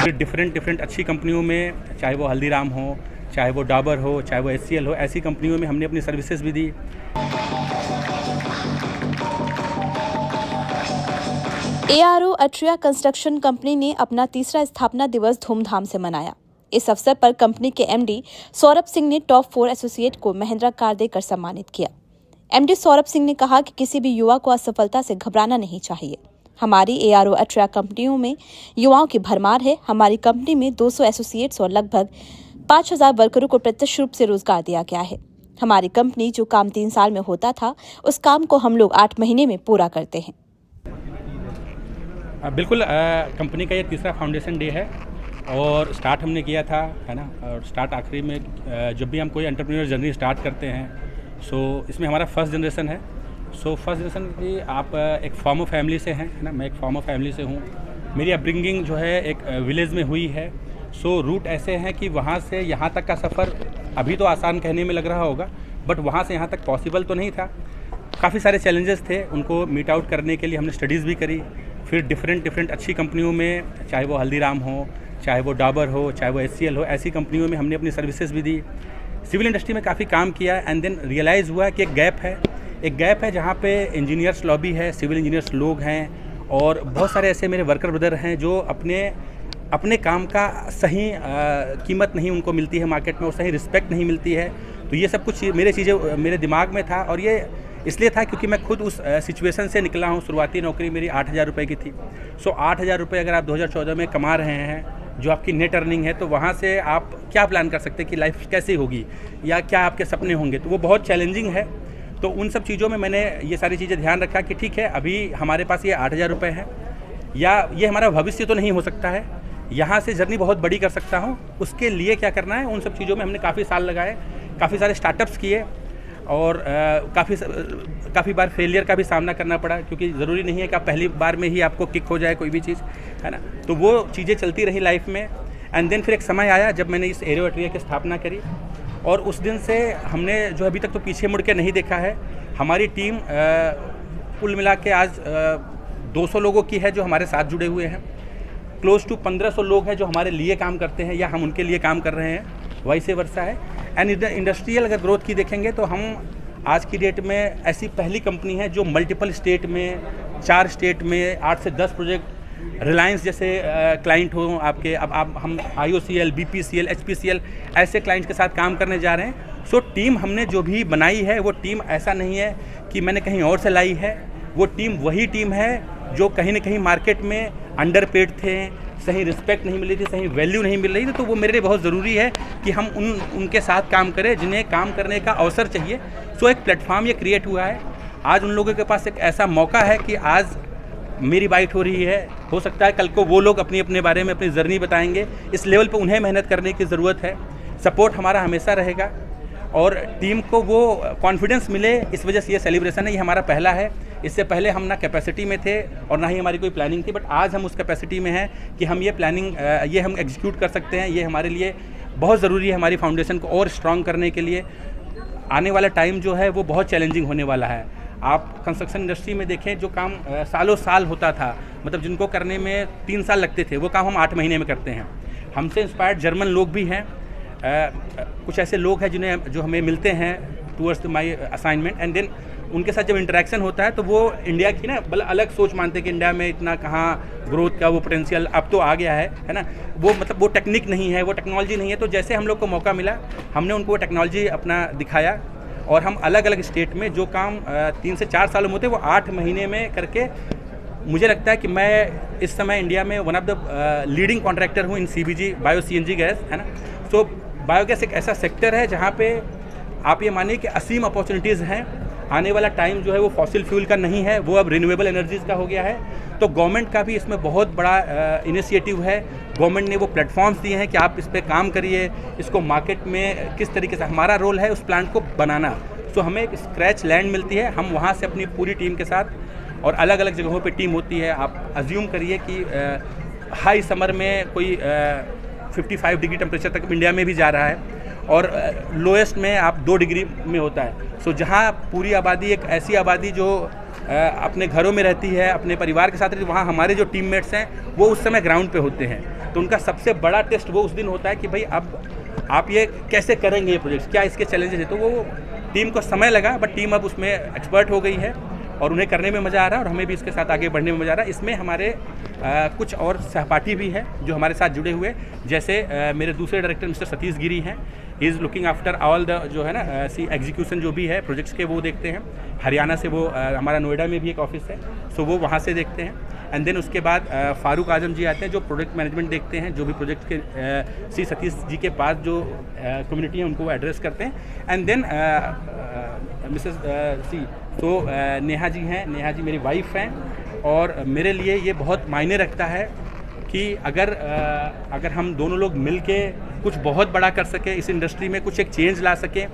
Different अच्छी कंपनियों में, चाहे वो हल्दीराम हो, चाहे वो डाबर हो, चाहे वो HCL हो, ऐसी कंपनियों में हमने अपनी सर्विसेज भी दी। ARO अट्रिया कंस्ट्रक्शन कंपनी ने अपना तीसरा स्थापना दिवस धूमधाम से मनाया। इस अवसर पर कंपनी के MD सौरभ सिंह ने टॉप 4 एसोसिएट को महिंद्रा कार देकर सम्मानित किया। MD सौरभ सिंह ने कहा कि किसी भी युवा को असफलता से घबराना नहीं चाहिए। हमारी ARO अट्रिया कंपनियों में युवाओं की भरमार है। हमारी कंपनी में 200 एसोसिएट्स और लगभग 5000 वर्करों को प्रत्यक्ष रूप से रोजगार दिया गया है। हमारी कंपनी जो काम 3 साल में होता था, उस काम को हम लोग 8 महीने में पूरा करते हैं। बिल्कुल, कंपनी का ये तीसरा फाउंडेशन डे है और स्टार्ट हमने किया था, है ना। और स्टार्ट आखिरी में जब भी हम कोई एंटरप्रेन्योर जर्नी स्टार्ट करते हैं, सो इसमें हमारा फर्स्ट जनरेशन है। सो फर्स्ट जनरेशन की आप एक फार्मर फैमिली से हैं, है ना। मैं एक फार्मर फैमिली से हूँ। मेरी अपब्रिंगिंग जो है एक विलेज में हुई है। सो रूट ऐसे हैं कि वहाँ से यहाँ तक का सफ़र अभी तो आसान कहने में लग रहा होगा, बट वहाँ से यहाँ तक पॉसिबल तो नहीं था। काफ़ी सारे चैलेंजेस थे, उनको मीट आउट करने के लिए हमने स्टडीज़ भी करी। फिर डिफरेंट अच्छी कंपनियों में, चाहे वो हल्दीराम हो, चाहे वो डाबर हो, चाहे वो HCL हो, ऐसी कंपनियों में हमने अपनी सर्विसेज भी दी। सिविल इंडस्ट्री में काफ़ी काम किया एंड देन रियलाइज़ हुआ कि एक गैप है जहाँ पे इंजीनियर्स लॉबी है, सिविल इंजीनियर्स लोग हैं और बहुत सारे ऐसे मेरे वर्कर ब्रदर हैं जो अपने काम का सही कीमत नहीं उनको मिलती है मार्केट में और सही रिस्पेक्ट नहीं मिलती है। तो ये सब कुछ चीज़ें मेरे दिमाग में था और ये इसलिए था क्योंकि मैं खुद उस सिचुएशन से निकला हूँ। शुरुआती नौकरी मेरी 8000 रुपये की थी। सो 8000 रुपये अगर आप 2014 में कमा रहे हैं, जो आपकी नेट अर्निंग है, तो वहाँ से आप क्या प्लान कर सकते हैं कि लाइफ कैसी होगी या क्या आपके सपने होंगे। तो वो बहुत चैलेंजिंग है। तो उन सब चीज़ों में मैंने ये सारी चीज़ें ध्यान रखा कि ठीक है, अभी हमारे पास ये 8000 रुपये है या ये हमारा भविष्य तो नहीं हो सकता है, यहाँ से जर्नी बहुत बड़ी कर सकता हूँ। उसके लिए क्या करना है, उन सब चीज़ों में हमने काफ़ी साल लगाए, काफ़ी सारे स्टार्टअप्स किए और काफ़ी बार फेलियर का भी सामना करना पड़ा, क्योंकि ज़रूरी नहीं है कि आप पहली बार में ही आपको किक हो जाए कोई भी चीज़, है ना। तो वो चीज़ें चलती रही लाइफ में एंड देन फिर एक समय आया जब मैंने इस ARO अट्रिया की स्थापना करी और उस दिन से हमने जो अभी तक तो पीछे मुड़ के नहीं देखा है। हमारी टीम कुल मिला के आज 200 लोगों की है जो हमारे साथ जुड़े हुए हैं। क्लोज टू 1500 लोग हैं जो हमारे लिए काम करते हैं या हम उनके लिए काम कर रहे हैं, वैसे वर्षा है। एंड इंडस्ट्रियल अगर ग्रोथ की देखेंगे तो हम आज की डेट में ऐसी पहली कंपनी है जो मल्टीपल स्टेट में, 4 स्टेट में 8 से 10 प्रोजेक्ट, रिलायंस जैसे क्लाइंट हो आपके, अब हम IOCL, BPCL, HPCL ऐसे क्लाइंट्स के साथ काम करने जा रहे हैं। सो टीम हमने जो भी बनाई है वो टीम ऐसा नहीं है कि मैंने कहीं और से लाई है। वो टीम वही टीम है जो कहीं ना कहीं मार्केट में अंडरपेड थे, सही रिस्पेक्ट नहीं मिल रही थी, सही वैल्यू नहीं मिल रही थी। तो वो मेरे लिए बहुत ज़रूरी है कि हम उनके साथ काम करें जिन्हें काम करने का अवसर चाहिए। सो एक प्लेटफॉर्म ये क्रिएट हुआ है। आज उन लोगों के पास एक ऐसा मौका है कि आज मेरी बाइट हो रही है, हो सकता है कल को वो लोग अपने बारे में अपनी जर्नी बताएंगे। इस लेवल पे उन्हें मेहनत करने की ज़रूरत है। सपोर्ट हमारा हमेशा रहेगा और टीम को वो कॉन्फिडेंस मिले, इस वजह से ये सेलिब्रेशन है। ये हमारा पहला है। इससे पहले हम ना कैपेसिटी में थे और ना ही हमारी कोई प्लानिंग थी, बट आज हम उस कैपेसिटी में हैं कि हम ये प्लानिंग हम एग्जीक्यूट कर सकते हैं। ये हमारे लिए बहुत ज़रूरी है, हमारी फाउंडेशन को और स्ट्रॉन्ग करने के लिए। आने वाला टाइम जो है वो बहुत चैलेंजिंग होने वाला है। आप कंस्ट्रक्शन इंडस्ट्री में देखें, जो काम सालों साल होता था, मतलब जिनको करने में 3 साल लगते थे, वो काम हम 8 महीने में करते हैं। हमसे इंस्पायर्ड जर्मन लोग भी हैं। कुछ ऐसे लोग हैं जो हमें मिलते हैं towards my assignment and then उनके साथ जब इंटरेक्शन होता है तो वो इंडिया की ना मतलब अलग सोच मानते हैं कि इंडिया में इतना कहाँ ग्रोथ का वो पोटेंशियल अब तो आ गया है ना। वो मतलब वो टेक्निक नहीं है, वो टेक्नोलॉजी नहीं है। तो जैसे हम लोग को मौका मिला, हमने उनको वो टेक्नोलॉजी अपना दिखाया और हम अलग अलग स्टेट में जो काम 3 से 4 सालों में होते वो 8 महीने में करके, मुझे लगता है कि मैं इस समय इंडिया में one of the leading contractor हूँ इन CBG बायो CNG गैस, है ना। तो बायोगैस एक ऐसा सेक्टर है जहाँ पे आप ये मानिए कि असीम अपॉर्चुनिटीज़ हैं। आने वाला टाइम जो है वो फॉसिल फ्यूल का नहीं है, वो अब रिन्यूएबल एनर्जीज़ का हो गया है। तो गवर्नमेंट का भी इसमें बहुत बड़ा इनिशिएटिव है। गवर्नमेंट ने वो प्लेटफॉर्म्स दिए हैं कि आप इस पर काम करिए, इसको मार्केट में किस तरीके से, हमारा रोल है उस प्लांट को बनाना। तो हमें एक स्क्रैच लैंड मिलती है, हम वहाँ से अपनी पूरी टीम के साथ, और अलग अलग जगहों पे टीम होती है। आप अज्यूम करिए कि हाई समर में कोई 55 डिग्री टेम्परेचर तक इंडिया में भी जा रहा है और लोएस्ट में आप 2 डिग्री में होता है। सो जहाँ पूरी आबादी, एक ऐसी आबादी जो अपने घरों में रहती है, अपने परिवार के साथ रहती है, वहाँ हमारे जो टीममेट्स हैं वो उस समय ग्राउंड पे होते हैं। तो उनका सबसे बड़ा टेस्ट वो उस दिन होता है कि भाई अब आप ये कैसे करेंगे, ये प्रोजेक्ट क्या इसके चैलेंजेस है। तो वो टीम को समय लगा, बट टीम अब उसमें एक्सपर्ट हो गई है और उन्हें करने में मज़ा आ रहा है और हमें भी इसके साथ आगे बढ़ने में मज़ा आ रहा है। इसमें हमारे कुछ और सहपाठी भी हैं जो हमारे साथ जुड़े हुए, जैसे मेरे दूसरे डायरेक्टर मिस्टर सतीश गिरी हैं। He is looking after all the जो है ना एग्जीक्यूशन जो भी है प्रोजेक्ट्स के, वो देखते हैं। हरियाणा से वो हमारा नोएडा में भी एक ऑफिस है, सो वो वहाँ से देखते हैं। एंड देन उसके बाद फारूक आजम जी आते हैं जो प्रोजेक्ट मैनेजमेंट देखते हैं, जो भी प्रोजेक्ट के सी सतीश जी के पास जो कम्युनिटी है उनको वो एड्रेस करते हैं। एंड देन मिसेस सी तो नेहा जी हैं, नेहा जी मेरी वाइफ हैं और मेरे लिए ये बहुत मायने रखता है कि अगर हम दोनों लोग मिल के कुछ बहुत बड़ा कर सकें, इस इंडस्ट्री में कुछ एक चेंज ला सकें।